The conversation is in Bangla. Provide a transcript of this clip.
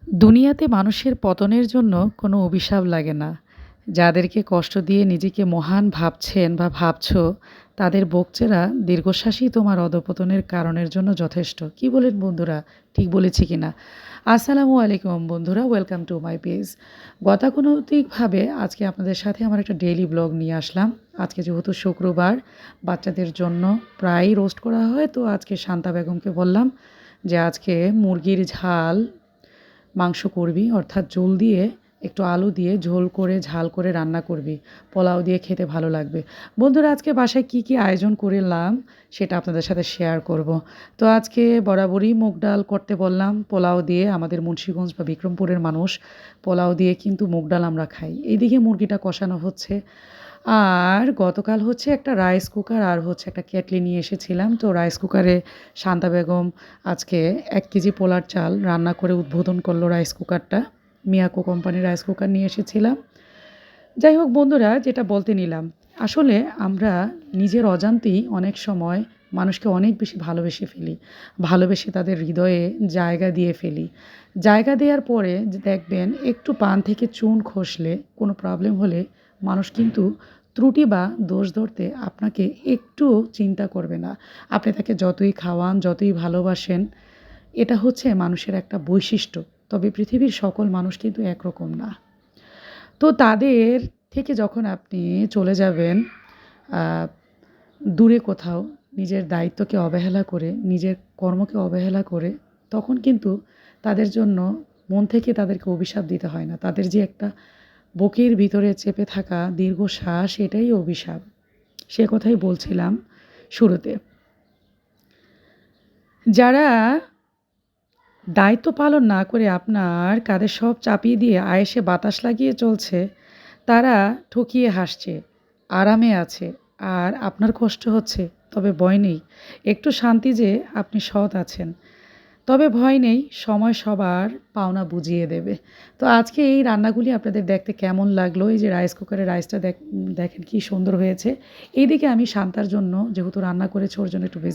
দুনিয়াতে মানুষের পতনের জন্য কোনো অভিশাপ লাগে না। যাদেরকে কষ্ট দিয়ে নিজেকে মহান ভাবছেন বা ভাবছো, তাদের বকচেরা দীর্ঘশ্বাসই তোমার অধঃপতনের কারণের জন্য যথেষ্ট। কি বলেন বন্ধুরা? ঠিক বলেছি কিনা? আসসালামু আলাইকুম বন্ধুরা, ওয়েলকাম টু মাই পেজ। গতানুগতিকভাবে আজকে আপনাদের সাথে আমার একটা ডেইলি ব্লগ নিয়ে আসলাম। আজকে যেহেতু শুক্রবার, বাচ্চাদের জন্য প্রায়ই রোস্ট করা হয়, তো আজকে শান্তা বেগমকে বললাম যে আজকে মুরগির ঝাল মাংস করবি, অর্থাৎ ঝোল দিয়ে একটু আলু দিয়ে ঝোল করে ঝাল করে রান্না করবি, পোলাও দিয়ে খেতে ভালো লাগবে। বন্ধুরা, আজকে বাসায় কি কি আয়োজন করলাম সেটা আপনাদের সাথে শেয়ার করব। তো আজকে বরাবরই মুগ ডাল করতে বললাম পোলাও দিয়ে। আমাদের মুন্সিগঞ্জ বা বিক্রমপুরের মানুষ পোলাও দিয়ে কিন্তু মুগ ডাল আমরা খাই। এইদিকে মুরগিটা কষানো হচ্ছে। আর গতকাল হচ্ছে একটা রাইস কুকার আর হচ্ছে একটা কেটলি নিয়ে এসেছিলাম। তো রাইস কুকারে শান্তা বেগম আজকে ১ কেজি পোলার চাল রান্না করে উদ্বোধন করলো রাইস কুকারটা। মিয়াকো কোম্পানির রাইস কুকার নিয়ে এসেছিলাম। যাই হোক বন্ধুরা, যেটা বলতে নিলাম, আসলে আমরা নিজের অজান্তেই অনেক সময় মানুষকে অনেক বেশি ভালোবেসে ফেলি। ভালোবেসে তাদের হৃদয়ে জায়গা দিয়ে ফেলি। জায়গা দেওয়ার পরে দেখবেন একটু পান থেকে চুন খসলে, কোনো প্রবলেম হলে মানুষ কিন্তু ত্রুটি বা দোষ ধরতে আপনাকে একটুও চিন্তা করবে না। আপনি তাকে যতই খাওয়ান, যতই ভালোবাসেন, এটা হচ্ছে মানুষের একটা বৈশিষ্ট্য। তবে পৃথিবীর সকল মানুষ কিন্তু একরকম না। তো তাদের থেকে যখন আপনি চলে যাবেন আ দূরে কোথাও, নিজের দায়িত্বকে অবহেলা করে, নিজের কর্মকে অবহেলা করে, তখন কিন্তু তাদের জন্য মন থেকে তাদেরকে অভিশাপ দিতে হয় না। তাদের যে একটা বুকের ভিতরে চেপে থাকা দীর্ঘশ্বাস, এটাই অভিশাপ। সে কথাই বলছিলাম শুরুতে। যারা দায়িত্ব পালন না করে আপনার কাঁধে সব চাপিয়ে দিয়ে আয়েশে বাতাস লাগিয়ে চলছে, তারা ঠকিয়ে হাসছে, আরামে আছে, আর আপনার কষ্ট হচ্ছে। তবে ভয় নেই, একটু শান্তি যে আপনি সৎ আছেন। তবে ভয় নেই, সময় সবার পাওনা বুঝিয়ে দেবে। তো আজকে এই রান্নাগুলি আপনাদের দেখতে কেমন লাগলো? এই যে রাইস কুকারে রাইসটা দেখেন কি সুন্দর হয়েছে। এইদিকে আমি শান্তার জন্য যেহেতু রান্না করেছি, ওর জন্য একটু ভেজি